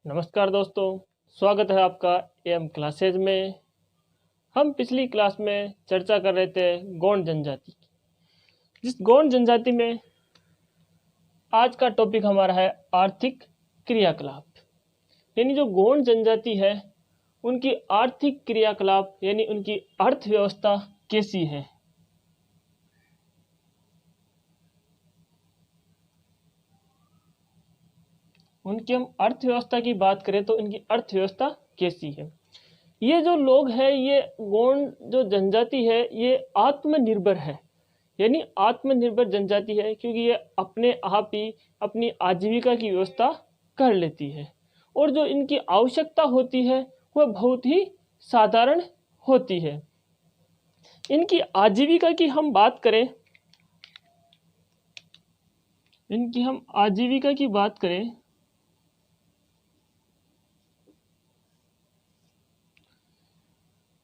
नमस्कार दोस्तों, स्वागत है आपका एम क्लासेज में। हम पिछली क्लास में चर्चा कर रहे थे गौंड जनजाति की। जिस गौंड जनजाति में आज का टॉपिक हमारा है आर्थिक क्रियाकलाप। यानी जो गौंड जनजाति है उनकी आर्थिक क्रियाकलाप यानी उनकी अर्थव्यवस्था कैसी है। उनकी हम अर्थव्यवस्था की बात करें तो इनकी अर्थव्यवस्था कैसी है। ये जो लोग हैं, ये गौंड जो जनजाति है, ये आत्मनिर्भर है। यानी आत्मनिर्भर जनजाति है क्योंकि ये अपने आप ही अपनी आजीविका की व्यवस्था कर लेती है और जो इनकी आवश्यकता होती है वह बहुत ही साधारण होती है। इनकी आजीविका की हम बात करें,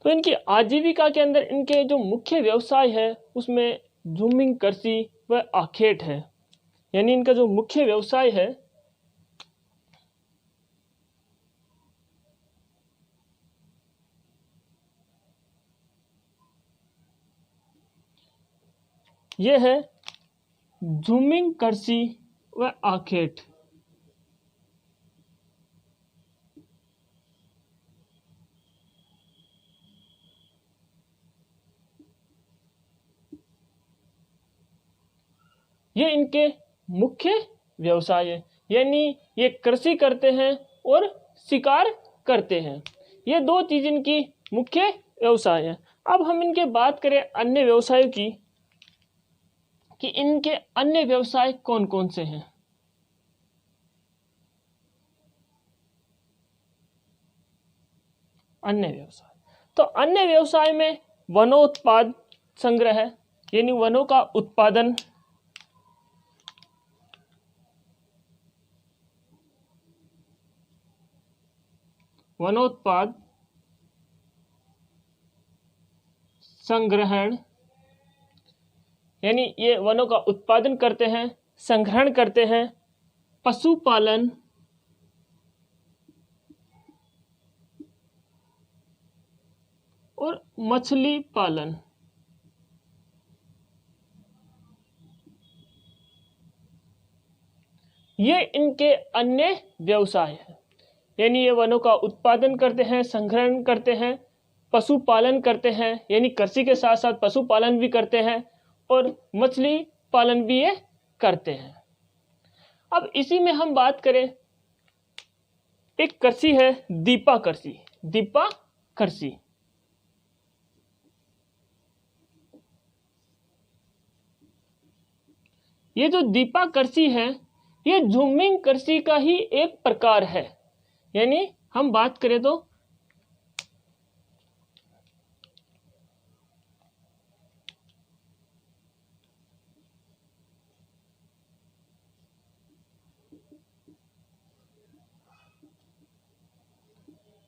तो इनकी आजीविका के अंदर इनके जो मुख्य व्यवसाय है उसमें झूमिंग कृषि व आखेट है। यानी इनका जो मुख्य व्यवसाय है यह है झूमिंग कृषि व आखेट। ये इनके मुख्य व्यवसाय है। यानी ये कृषि करते हैं और शिकार करते हैं। ये दो चीज इनकी मुख्य व्यवसाय है। अब हम इनके बात करें अन्य व्यवसायों की कि इनके अन्य व्यवसाय कौन कौन से हैं। अन्य व्यवसाय, तो अन्य व्यवसाय में वनोत्पाद संग्रह है। यानी वनों का उत्पादन, वनोत्पाद संग्रहण, यानी ये वनों का उत्पादन करते हैं, संग्रहण करते हैं। पशुपालन और मछली पालन, ये इनके अन्य व्यवसाय हैं। यानी ये वनों का उत्पादन करते हैं, संग्रहण करते हैं, पशुपालन करते हैं, यानी कृषि के साथ साथ पशुपालन भी करते हैं और मछली पालन भी ये करते हैं। अब इसी में हम बात करें, एक कृषि है दीपा कृषि। दीपा कृषि, ये जो दीपा कृषि है ये झूमिंग कृषि का ही एक प्रकार है। यानी हम बात करें तो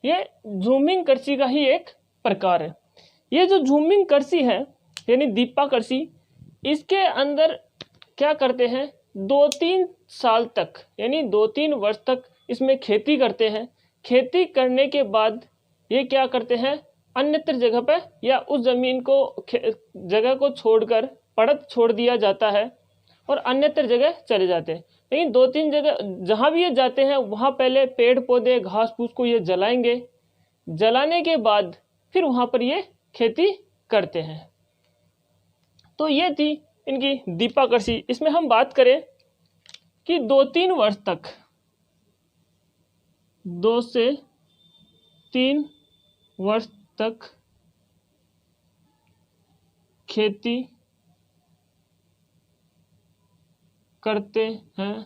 ये झूमिंग कृषि का ही एक प्रकार है। ये जो झूमिंग कृषि है यानी दीपा कृषि, इसके अंदर क्या करते हैं, 2-3 साल तक यानी 2-3 वर्ष तक इसमें खेती करते हैं। खेती करने के बाद ये क्या करते हैं, अन्यत्र जगह पे या उस जमीन को जगह को छोड़कर पड़त छोड़ दिया जाता है और अन्यत्र जगह चले जाते हैं। लेकिन 2-3 जगह जहां भी ये जाते हैं वहां पहले पेड़ पौधे घास फूस को ये जलाएंगे। जलाने के बाद फिर वहां पर ये खेती करते हैं। तो ये थी इनकी दीपा कृषि। इसमें हम बात करें कि 2-3 वर्ष तक, 2 से 3 वर्ष तक खेती करते हैं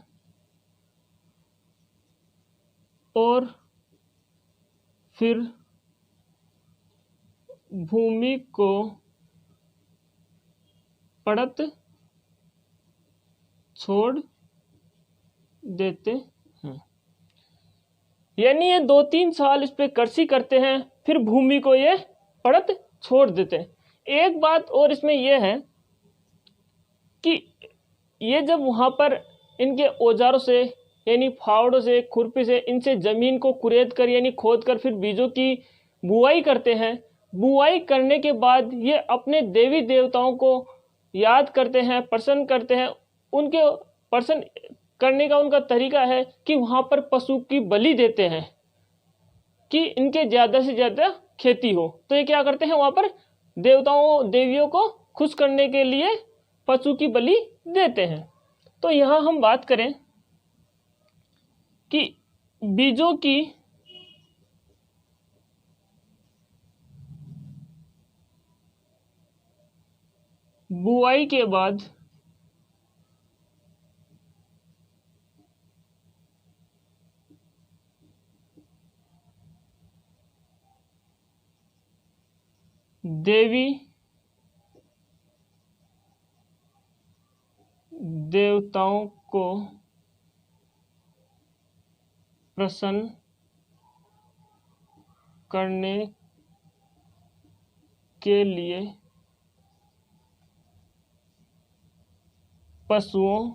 और फिर भूमि को पड़त छोड़ देते हैं। यानी ये 2-3 साल इस पे कृषि करते हैं, फिर भूमि को ये पड़त छोड़ देते हैं। एक बात और इसमें यह है कि ये जब वहां पर इनके औजारों से यानी फावड़ों से, खुरपी से, इनसे ज़मीन को कुरेद कर यानी खोद कर फिर बीजों की बुआई करते हैं। बुआई करने के बाद ये अपने देवी देवताओं को याद करते हैं, प्रसन्न करते हैं। उनके प्रसन्न करने का उनका तरीका है कि वहाँ पर पशु की बलि देते हैं कि इनके ज़्यादा से ज़्यादा खेती हो। तो ये क्या करते हैं, वहाँ पर देवताओं देवियों को खुश करने के लिए पशु की बलि देते हैं। तो यहाँ हम बात करें कि बीजों की बुआई के बाद देवी देवताओं को प्रसन्न करने के लिए पशुओं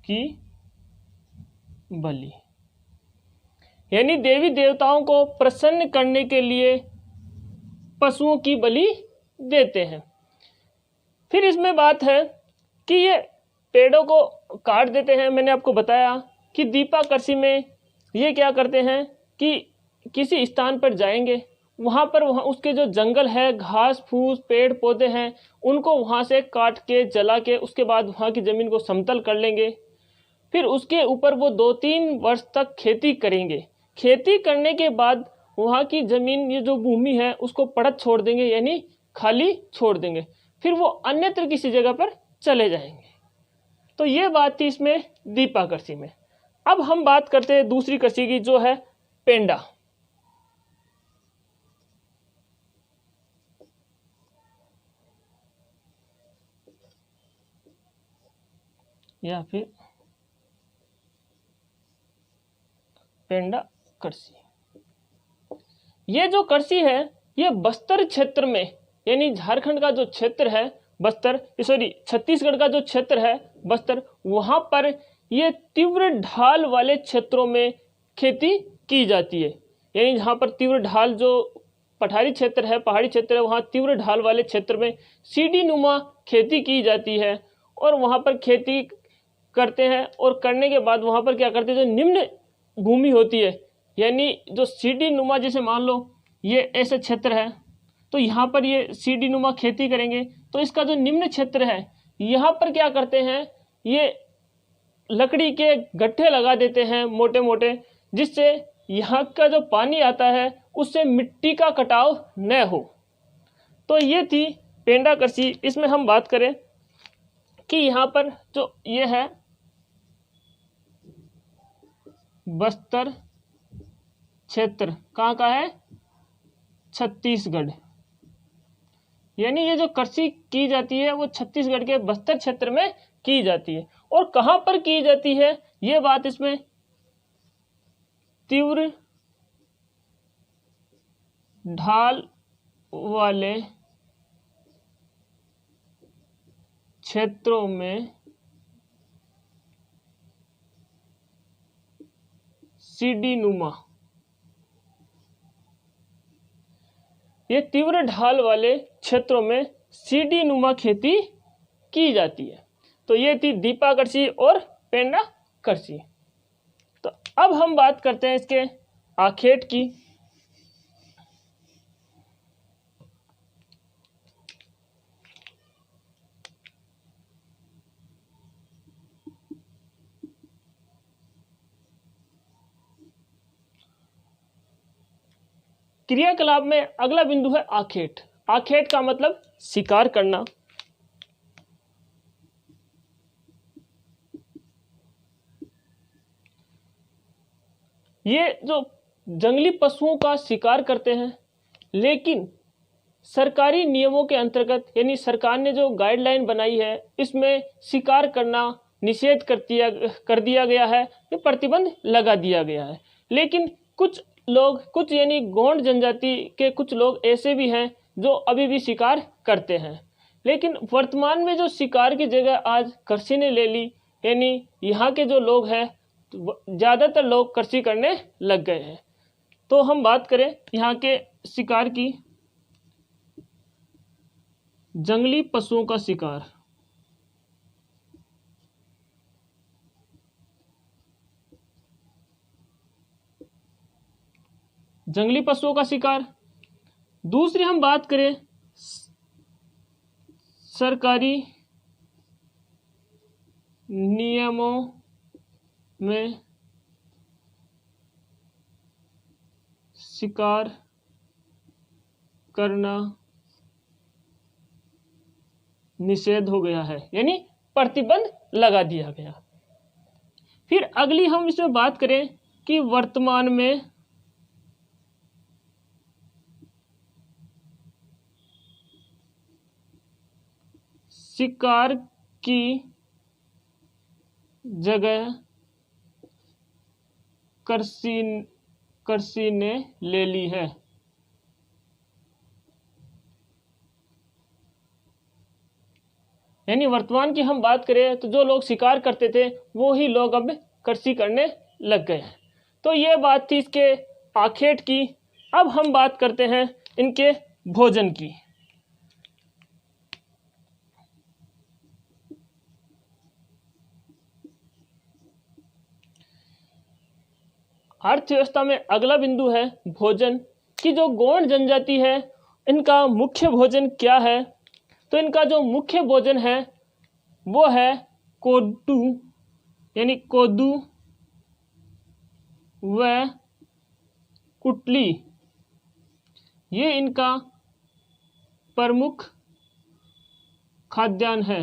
की बलि, यानी देवी देवताओं को प्रसन्न करने के लिए पशुओं की बलि देते हैं। फिर इसमें बात है कि ये पेड़ों को काट देते हैं। मैंने आपको बताया कि दीपाकर्षी में ये क्या करते हैं कि किसी स्थान पर जाएंगे, वहाँ उसके जो जंगल है, घास फूस, पेड़ पौधे हैं, उनको वहाँ से काट के जला के उसके बाद वहाँ की ज़मीन को समतल कर लेंगे। फिर उसके ऊपर वो 2-3 वर्ष तक खेती करेंगे। खेती करने के बाद वहाँ की ज़मीन, ये जो भूमि है, उसको पड़त छोड़ देंगे, यानी खाली छोड़ देंगे। फिर वो अन्यत्र किसी जगह पर चले जाएंगे। तो ये बात थी इसमें दीपाकर्षी में। अब हम बात करते हैं दूसरी कृषि की, जो है पेंडा। या फिर पेंडा कृषि। ये जो कृषि है, ये बस्तर क्षेत्र में, यानी झारखंड का जो क्षेत्र है बस्तर, सॉरी छत्तीसगढ़ का जो क्षेत्र है बस्तर, वहाँ पर ये तीव्र ढाल वाले क्षेत्रों में खेती की जाती है। यानी जहाँ पर तीव्र ढाल, जो पठारी क्षेत्र है, पहाड़ी क्षेत्र है, वहाँ तीव्र ढाल वाले क्षेत्र में सीढ़ी नुमा खेती की जाती है। और वहाँ पर खेती करते हैं, और करने के बाद वहाँ पर क्या करते हैं, जो निम्न भूमि होती है, यानी जो सीढ़ी नुमा, जैसे मान लो ये ऐसा क्षेत्र है, तो यहाँ पर ये सीढ़ी नुमा खेती करेंगे। तो इसका जो निम्न क्षेत्र है, यहाँ पर क्या करते हैं, ये लकड़ी के गट्ठे लगा देते हैं मोटे मोटे, जिससे यहाँ का जो पानी आता है उससे मिट्टी का कटाव न हो। तो ये थी पेंडा कृषि। इसमें हम बात करें कि यहाँ पर जो ये है बस्तर क्षेत्र, कहाँ का है, छत्तीसगढ़। यानी ये जो कृषि की जाती है वो छत्तीसगढ़ के बस्तर क्षेत्र में की जाती है। और कहाँ पर की जाती है, ये बात इसमें तीव्र ढाल वाले क्षेत्रों में सीढ़ी नुमा, ये तीव्र ढाल वाले क्षेत्रों में सीढ़ी नुमा खेती की जाती है। तो ये थी दीपा कृषि और पेंडा कृषि। तो अब हम बात करते हैं इसके आखेट की। क्रियाकलाप में अगला बिंदु है आखेट। आखेट का मतलब शिकार करना। ये जो जंगली पशुओं का शिकार करते हैं, लेकिन सरकारी नियमों के अंतर्गत, यानी सरकार ने जो गाइडलाइन बनाई है, इसमें शिकार करना निषेध कर दिया गया है, ये प्रतिबंध लगा दिया गया है। लेकिन कुछ लोग, कुछ यानी गोंड जनजाति के कुछ लोग ऐसे भी हैं जो अभी भी शिकार करते हैं। लेकिन वर्तमान में जो शिकार की जगह आज कृषि ने ले ली, यानी यहाँ के जो लोग हैं ज़्यादातर लोग कृषि करने लग गए हैं। तो हम बात करें यहाँ के शिकार की, जंगली पशुओं का शिकार। जंगली पशुओं का शिकार। दूसरी हम बात करें सरकारी नियमों में शिकार करना निषेध हो गया है, यानी प्रतिबंध लगा दिया गया। फिर अगली हम इसमें बात करें कि वर्तमान में शिकार की जगह कृषि ने ले ली है। यानी वर्तमान की हम बात करें तो जो लोग शिकार करते थे वो ही लोग अब कृषि करने लग गए हैं। तो ये बात थी इसके आखेट की। अब हम बात करते हैं इनके भोजन की। अर्थव्यवस्था में अगला बिंदु है भोजन की। जो गोंड जनजाति है इनका मुख्य भोजन क्या है? तो इनका जो मुख्य भोजन है वो है कोदू, यानी कोदू व कुटली। ये इनका प्रमुख खाद्यान्न है।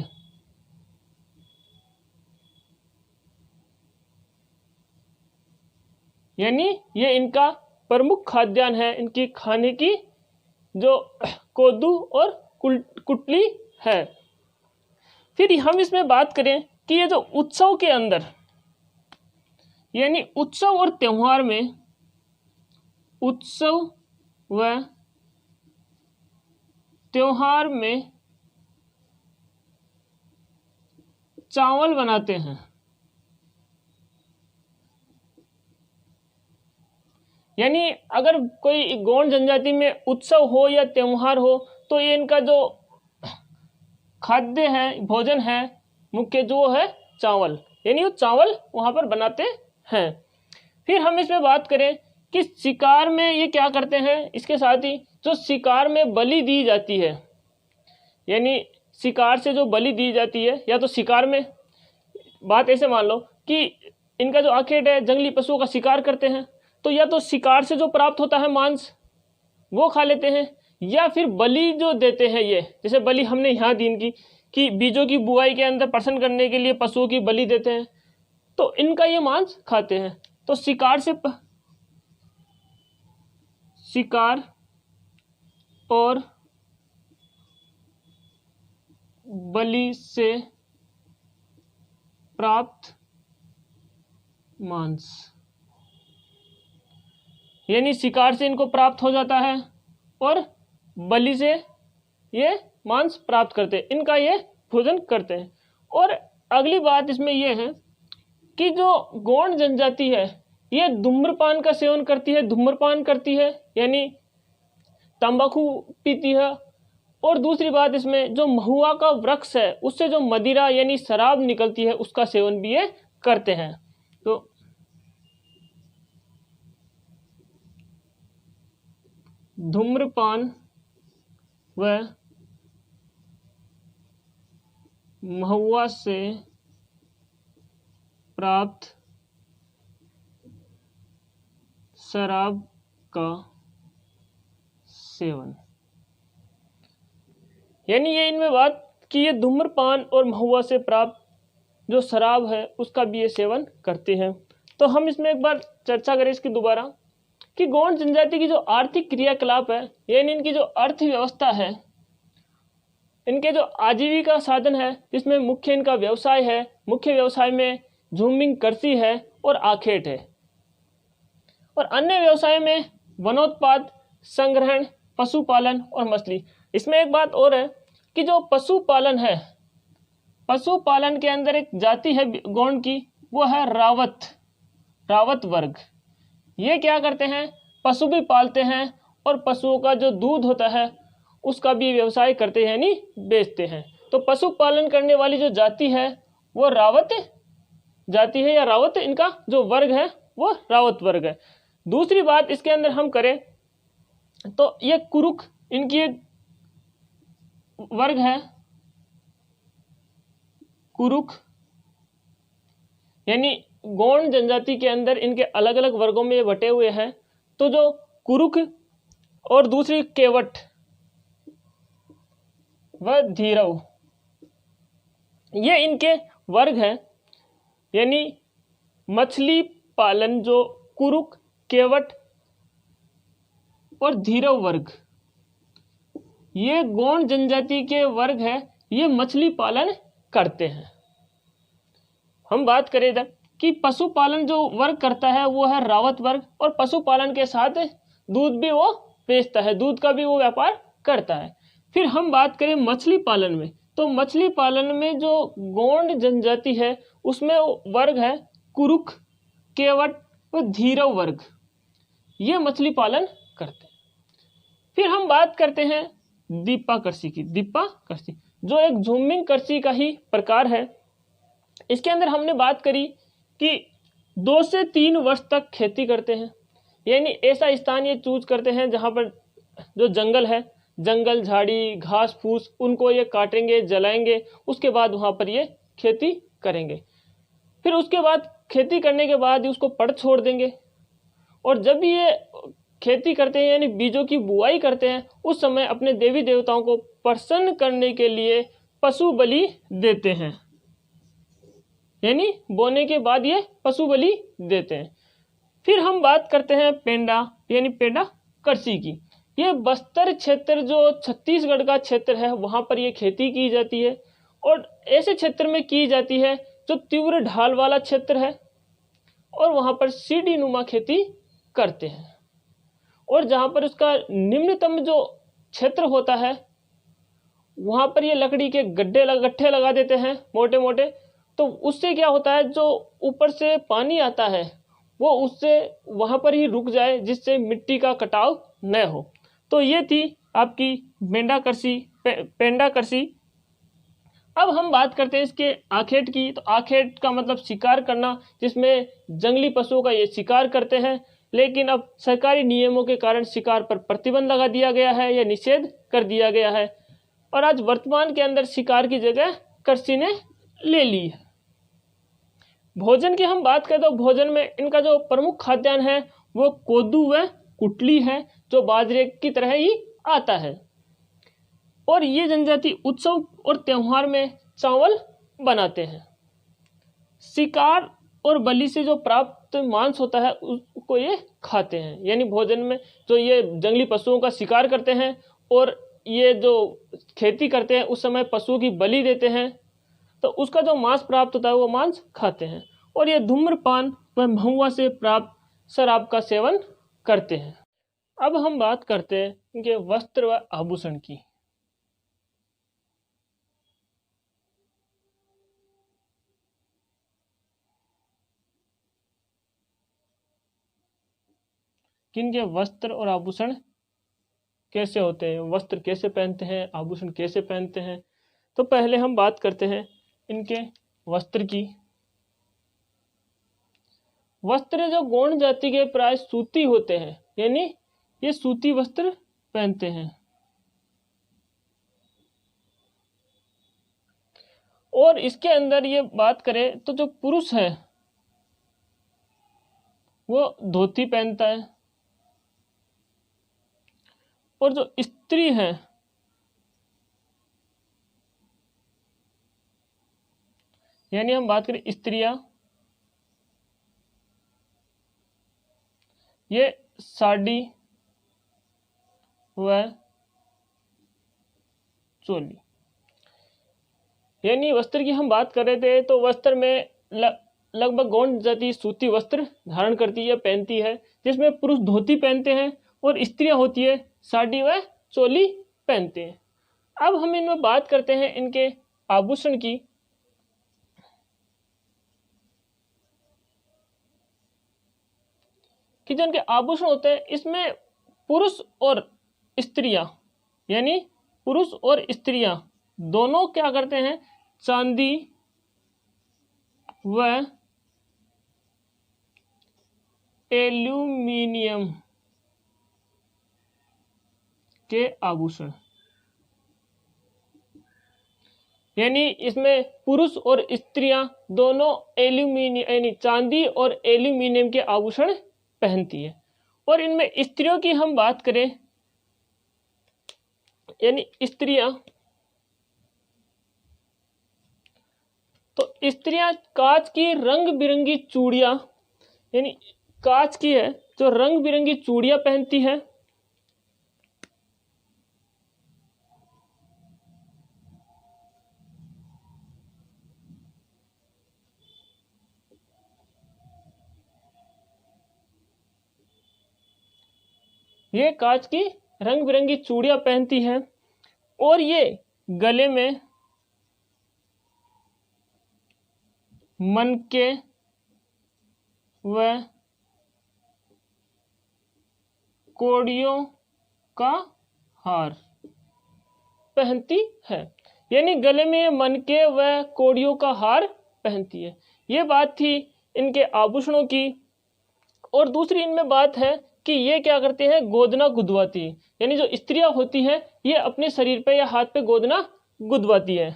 यानी ये इनका प्रमुख खाद्यान्न है, इनकी खाने की जो कोदू और कुटली है। फिर हम इसमें बात करें कि ये जो उत्सव के अंदर, यानी उत्सव और त्योहार में, उत्सव व त्योहार में चावल बनाते हैं। यानी अगर कोई गोंड जनजाति में उत्सव हो या त्योहार हो तो ये इनका जो खाद्य है, भोजन है मुख्य, जो है चावल, यानी वो चावल वहां पर बनाते हैं। फिर हम इसमें बात करें कि शिकार में ये क्या करते हैं, इसके साथ ही जो शिकार में बलि दी जाती है, यानी शिकार से जो बलि दी जाती है, या तो शिकार में, बात ऐसे मान लो कि इनका जो आखेट है जंगली पशुओं का शिकार करते हैं, तो या तो शिकार से जो प्राप्त होता है मांस वो खा लेते हैं, या फिर बलि जो देते हैं, ये जैसे बलि हमने यहाँ दी इनकी कि बीजों की बुआई के अंदर प्रसन्न करने के लिए पशुओं की बलि देते हैं, तो इनका ये मांस खाते हैं। तो शिकार और बलि से प्राप्त मांस, यानी शिकार से इनको प्राप्त हो जाता है और बलि से ये मांस प्राप्त करते हैं, इनका ये भोजन करते हैं। और अगली बात इसमें यह है कि जो गोंड जनजाति है ये धूम्रपान का सेवन करती है, धूम्रपान करती है यानी तंबाकू पीती है। और दूसरी बात इसमें जो महुआ का वृक्ष है उससे जो मदिरा यानी शराब निकलती है उसका सेवन भी ये करते हैं। तो धूम्रपान व महुआ से प्राप्त शराब का सेवन, यानी ये इनमें बात कि ये धूम्रपान और महुआ से प्राप्त जो शराब है उसका भी ये सेवन करते हैं। तो हम इसमें एक बार चर्चा करें इसकी दोबारा कि गोंड जनजाति की जो आर्थिक क्रियाकलाप है, यानी इनकी जो अर्थव्यवस्था है, इनके जो आजीविका साधन है जिसमें मुख्य इनका व्यवसाय है, मुख्य व्यवसाय में झूमिंग कृषि है और आखेट है। और अन्य व्यवसाय में वनोत्पाद, संग्रहण, पशुपालन और मछली। इसमें एक बात और है कि जो पशुपालन है, पशुपालन के अंदर एक जाति है गोंड की, वो है रावत। रावत वर्ग। ये क्या करते हैं, पशु भी पालते हैं और पशुओं का जो दूध होता है उसका भी व्यवसाय करते हैं यानी बेचते हैं। तो पशुपालन करने वाली जो जाति है वो रावत जाति है या रावत, इनका जो वर्ग है वो रावत वर्ग है। दूसरी बात इसके अंदर हम करें तो ये कुरुक इनकी एक वर्ग है, कुरुक यानी गौण जनजाति के अंदर इनके अलग अलग वर्गों में ये बटे हुए हैं। तो जो कुरुक और दूसरी केवट व धीरव, ये इनके वर्ग हैं। यानी मछली पालन जो कुरुक, केवट और धीरव वर्ग, ये गौण जनजाति के वर्ग है, ये मछली पालन करते हैं। हम बात करें इधर कि पशुपालन जो वर्ग करता है वो है रावत वर्ग, और पशुपालन के साथ दूध भी वो बेचता है, दूध का भी वो व्यापार करता है। फिर हम बात करें मछली पालन में, तो मछली पालन में जो गौंड जनजाति है उसमें वर्ग है कुरुक, केवट और धीरव वर्ग, ये मछली पालन करते हैं। फिर हम बात करते हैं दीपा कृषि की। दीपा कृषि जो एक झूमिंग कृषि का ही प्रकार है। इसके अंदर हमने बात करी कि 2 से 3 वर्ष तक खेती करते हैं, यानी ऐसा स्थान ये चूज करते हैं जहाँ पर जो जंगल है, जंगल झाड़ी घास फूस, उनको ये काटेंगे, जलाएंगे, उसके बाद वहाँ पर ये खेती करेंगे। फिर उसके बाद खेती करने के बाद उसको पड़ छोड़ देंगे, और जब ये खेती करते हैं यानी बीजों की बुआई करते हैं, उस समय अपने देवी देवताओं को प्रसन्न करने के लिए पशु बलि देते हैं, यानी बोने के बाद ये पशु बलि देते हैं। फिर हम बात करते हैं पेंडा यानी पेंडा कृषि की। ये बस्तर क्षेत्र जो छत्तीसगढ़ का क्षेत्र है वहाँ पर ये खेती की जाती है, और ऐसे क्षेत्र में की जाती है जो तीव्र ढाल वाला क्षेत्र है, और वहाँ पर सीढ़ी नुमा खेती करते हैं। और जहाँ पर उसका निम्नतम जो क्षेत्र होता है वहाँ पर ये लकड़ी के गट्ठे लगा देते हैं मोटे मोटे। तो उससे क्या होता है, जो ऊपर से पानी आता है वो उससे वहाँ पर ही रुक जाए, जिससे मिट्टी का कटाव न हो। तो ये थी आपकी पेंडा कृषि। अब हम बात करते हैं इसके आखेट की। तो आखेट का मतलब शिकार करना, जिसमें जंगली पशुओं का ये शिकार करते हैं, लेकिन अब सरकारी नियमों के कारण शिकार पर प्रतिबंध लगा दिया गया है या निषेध कर दिया गया है, और आज वर्तमान के अंदर शिकार की जगह कृषि ने ले ली है। भोजन की हम बात करें तो भोजन में इनका जो प्रमुख खाद्यान्न है वो कोदू व कुटली है, जो बाजरे की तरह ही आता है। और ये जनजाति उत्सव और त्योहार में चावल बनाते हैं। शिकार और बलि से जो प्राप्त मांस होता है उसको ये खाते हैं, यानी भोजन में जो ये जंगली पशुओं का शिकार करते हैं और ये जो खेती करते हैं उस समय पशुओं की बलि देते हैं, तो उसका जो मांस प्राप्त होता है वो मांस खाते हैं। और ये धूम्रपान व महुआ से प्राप्त शराब का सेवन करते हैं। अब हम बात करते हैं इनके वस्त्र व आभूषण की। किनके वस्त्र और आभूषण कैसे होते हैं, वस्त्र कैसे पहनते हैं, आभूषण कैसे पहनते हैं। तो पहले हम बात करते हैं इनके वस्त्र की। वस्त्र जो गौण जाति के प्राय सूती होते हैं, यानी ये सूती वस्त्र पहनते हैं। और इसके अंदर ये बात करें तो जो पुरुष है वो धोती पहनता है, और जो स्त्री है यानी हम बात करें स्त्रियां, ये साड़ी व चोली। यानी वस्त्र की हम बात कर रहे थे, तो वस्त्र में लगभग गौण जाति सूती वस्त्र धारण करती है, पहनती है, जिसमें पुरुष धोती पहनते हैं और स्त्रियां होती है साड़ी व चोली पहनते हैं। अब हम इनमें बात करते हैं इनके आभूषण की। कि जो इनके आभूषण होते हैं इसमें पुरुष और स्त्रियां, यानी पुरुष और स्त्रियां दोनों क्या करते हैं, चांदी व एल्यूमिनियम के आभूषण, यानी इसमें पुरुष और स्त्रियां दोनों एल्यूमिनियम यानी चांदी और एल्यूमिनियम के आभूषण पहनती है। और इनमें स्त्रियों की हम बात करें, यानी स्त्रियां, तो स्त्रियां कांच की रंग बिरंगी चूड़ियां, यानी कांच की है जो रंग बिरंगी चूड़ियां पहनती है। ये कांच की रंग बिरंगी चूड़ियां पहनती है और ये गले में मनके व कोड़ियों का हार पहनती है, यानी गले में ये मनके व कोड़ियों का हार पहनती है। ये बात थी इनके आभूषणों की। और दूसरी इनमें बात है कि ये क्या करते हैं, गोदना गुदवाती है, यानी जो स्त्रियां होती हैं ये अपने शरीर पे या हाथ पे गोदना गुदवाती है।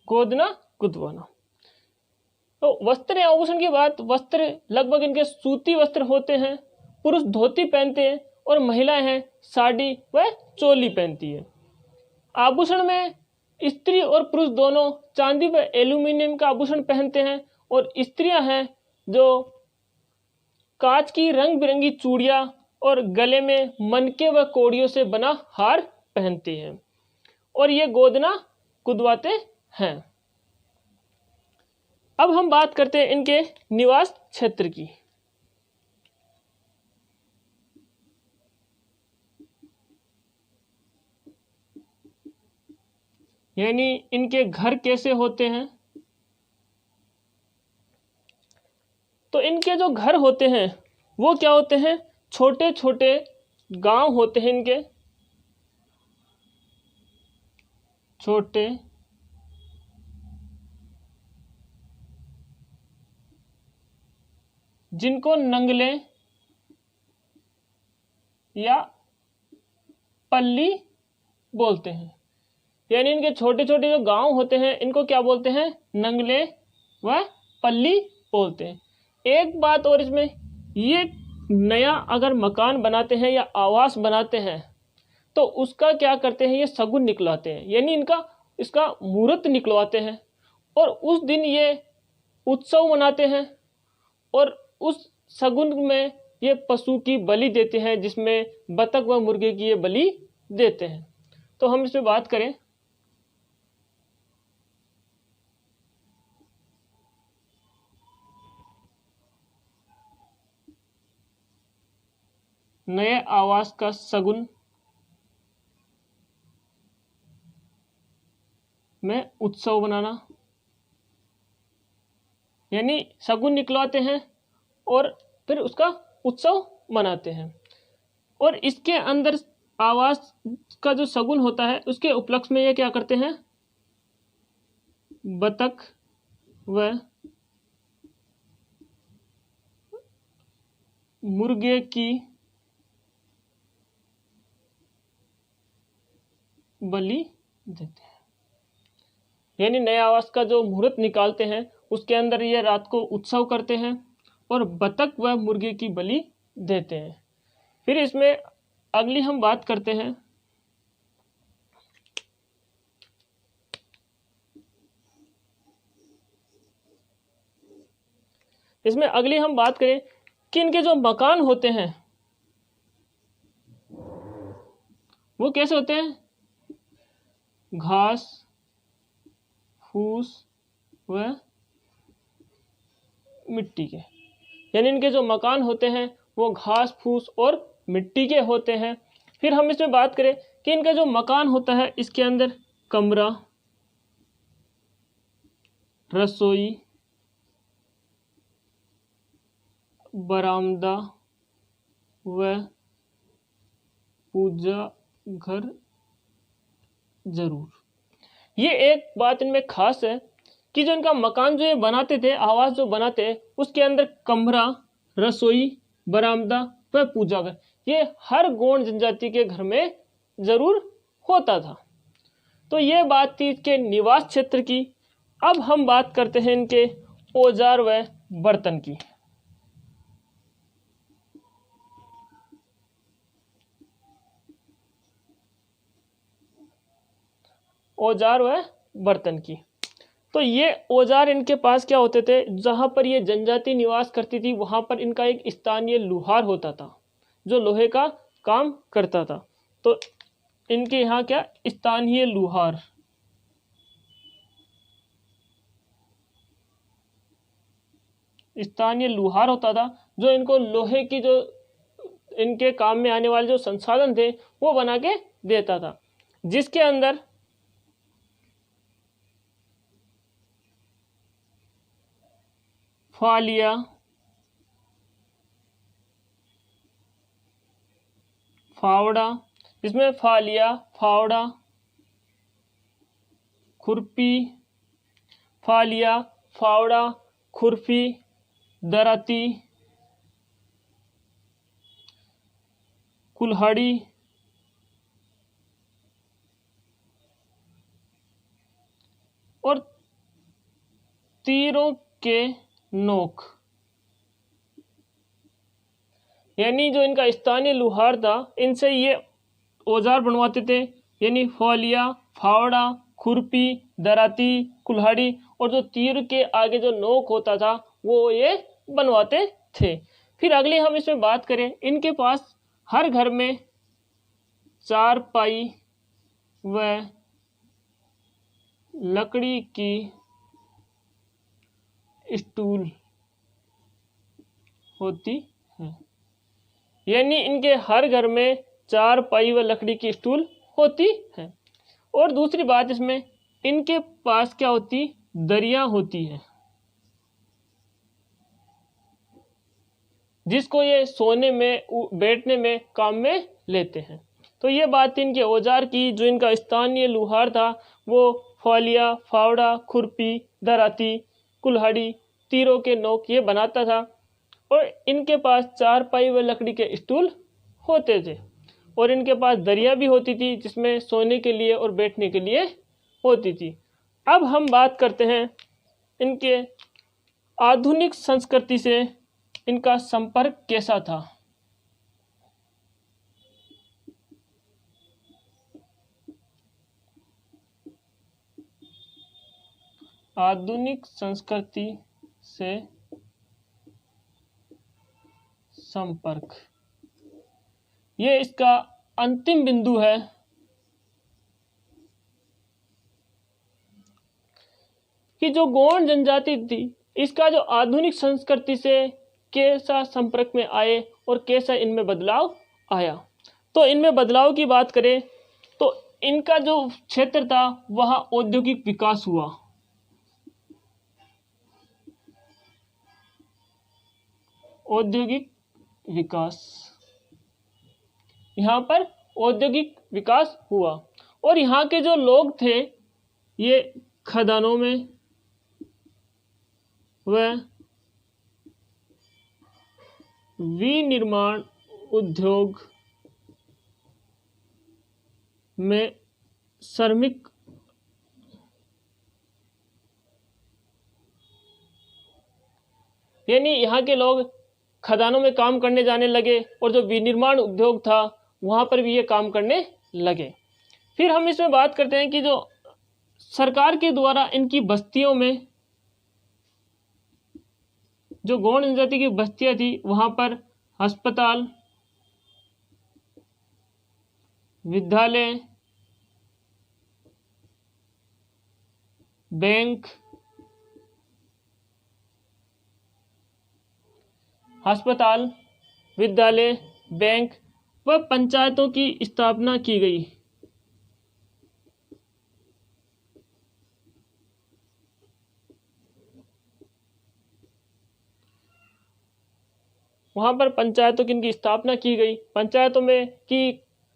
गोदना गुदवाना। तो वस्त्र या आभूषण की बात, वस्त्र लगभग इनके सूती वस्त्र होते हैं। पुरुष धोती पहनते हैं और महिलाएं हैं साड़ी व चोली पहनती है। आभूषण में स्त्री और पुरुष दोनों चांदी व एल्यूमिनियम का आभूषण पहनते हैं और स्त्रियां हैं जो कांच की रंग बिरंगी चूड़ियां और गले में मनके व कोड़ियों से बना हार पहनती हैं और ये गोदना गुदवाते हैं। अब हम बात करते हैं इनके निवास क्षेत्र की। यानी इनके घर कैसे होते हैं, तो इनके जो घर होते हैं वो क्या होते हैं, छोटे छोटे गांव होते हैं इनके, छोटे जिनको नंगले या पल्ली बोलते हैं। यानी इनके छोटे छोटे जो गांव होते हैं इनको क्या बोलते हैं, नंगले व पल्ली बोलते हैं। एक बात और इसमें, ये नया अगर मकान बनाते हैं या आवास बनाते हैं तो उसका क्या करते हैं, ये शगुन निकलवाते हैं, यानी इसका मुहूर्त निकलवाते हैं और उस दिन ये उत्सव मनाते हैं और उस शगुन में ये पशु की बलि देते हैं, जिसमें बतख व मुर्गे की ये बलि देते हैं। तो हम इस पे बात करें, नए आवास का शगुन में उत्सव बनाना, यानी शगुन निकलवाते हैं और फिर उसका उत्सव मनाते हैं। और इसके अंदर आवास का जो शगुन होता है उसके उपलक्ष्य में ये क्या करते हैं, बतख व मुर्गे की बलि देते हैं। यानी नए आवास का जो मुहूर्त निकालते हैं उसके अंदर ये रात को उत्सव करते हैं और बतख व मुर्गे की बलि देते हैं। फिर इसमें अगली हम बात करते हैं, इसमें अगली हम बात करें कि इनके जो मकान होते हैं वो कैसे होते हैं, घास फूस व मिट्टी के। यानी इनके जो मकान होते हैं वो घास फूस और मिट्टी के होते हैं। फिर हम इसमें बात करें कि इनका जो मकान होता है इसके अंदर कमरा, रसोई, बरामदा व पूजा घर जरूर। ये एक बात इनमें खास है कि जो इनका मकान जो ये बनाते थे, आवास जो बनाते, उसके अंदर कमरा, रसोई, बरामदा व पूजा घर, ये हर गौड़ जनजाति के घर में जरूर होता था। तो ये बात थी इसके निवास क्षेत्र की। अब हम बात करते हैं इनके औजार व बर्तन की। औजार व बर्तन की। तो ये औजार इनके पास क्या होते थे, जहां पर ये जनजाति निवास करती थी वहां पर इनका एक स्थानीय लुहार होता था जो लोहे का काम करता था। तो इनके यहाँ क्या, स्थानीय लुहार, स्थानीय लुहार होता था जो इनको लोहे की जो इनके काम में आने वाले जो संसाधन थे वो बना के देता था, जिसके अंदर फालिया, फावड़ा, इसमें फालिया, फावड़ा, खुरपी, फालिया, फावड़ा, खुरपी, दराती, कुल्हाड़ी और तीरों के नोक, यानी जो इनका स्थानीय लुहार था इनसे ये औजार बनवाते थे, यानी फालिया, फावड़ा, खुरपी, दराती, कुल्हाड़ी और जो तीर के आगे जो नोक होता था वो ये बनवाते थे। फिर अगली हम इसमें बात करें, इनके पास हर घर में चारपाई व लकड़ी की स्टूल होती है, यानी इनके हर घर में चारपाई व लकड़ी की स्टूल होती है। और दूसरी बात इसमें इनके पास क्या होती, दरिया होती है, जिसको ये सोने में बैठने में काम में लेते हैं। तो ये बात इनके औजार की। जो इनका स्थानीय लुहार था वो फालिया, फावड़ा, खुरपी, दराती, कुल्हाड़ी, तीरों के नोक ये बनाता था और इनके पास चारपाई व लकड़ी के स्टूल होते थे और इनके पास दरिया भी होती थी जिसमें सोने के लिए और बैठने के लिए होती थी। अब हम बात करते हैं इनके आधुनिक संस्कृति से इनका संपर्क कैसा था। आधुनिक संस्कृति से संपर्क, ये इसका अंतिम बिंदु है कि जो गौड़ जनजाति थी इसका जो आधुनिक संस्कृति से कैसा संपर्क में आए और कैसा इनमें बदलाव आया। तो इनमें बदलाव की बात करें तो इनका जो क्षेत्र था वह औद्योगिक विकास हुआ, औद्योगिक विकास, यहाँ पर औद्योगिक विकास हुआ और यहाँ के जो लोग थे ये खदानों में व विनिर्माण उद्योग में श्रमिक यानी यहाँ के लोग खदानों में काम करने जाने लगे और जो विनिर्माण उद्योग था वहाँ पर भी ये काम करने लगे। फिर हम इसमें बात करते हैं कि जो सरकार के द्वारा इनकी बस्तियों में, जो गौड़ जनजाति की बस्तियां थी वहाँ पर अस्पताल, विद्यालय, बैंक, अस्पताल, विद्यालय, बैंक व पंचायतों की स्थापना की गई। वहाँ पर पंचायतों की स्थापना की गई। पंचायतों में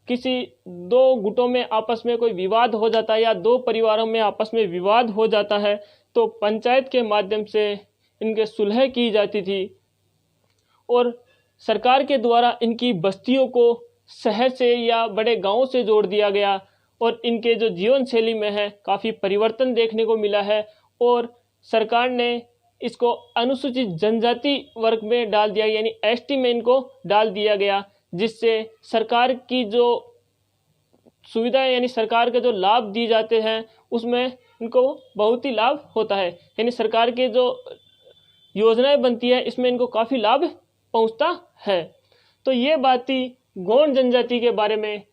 किसी दो गुटों में आपस में कोई विवाद हो जाता है या दो परिवारों में आपस में विवाद हो जाता है तो पंचायत के माध्यम से इनके सुलह की जाती थी और सरकार के द्वारा इनकी बस्तियों को शहर से या बड़े गांवों से जोड़ दिया गया और इनके जो जीवन शैली में है काफ़ी परिवर्तन देखने को मिला है और सरकार ने इसको अनुसूचित जनजाति वर्ग में डाल दिया, यानी एसटी में इनको डाल दिया गया, जिससे सरकार की जो सुविधाएं यानी सरकार के जो लाभ दिए जाते हैं उसमें इनको बहुत ही लाभ होता है, यानी सरकार के जो योजनाएं बनती है इसमें इनको काफ़ी लाभ पहुंचता है। तो ये बात थी गौंड जनजाति के बारे में,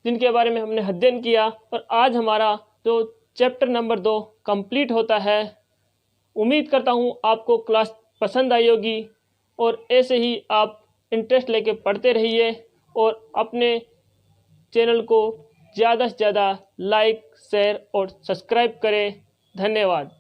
जिनके बारे में हमने अध्ययन किया और आज हमारा जो चैप्टर नंबर 2 कंप्लीट होता है। उम्मीद करता हूँ आपको क्लास पसंद आई होगी और ऐसे ही आप इंटरेस्ट लेके पढ़ते रहिए और अपने चैनल को ज़्यादा से ज़्यादा लाइक, शेयर और सब्सक्राइब करें। धन्यवाद।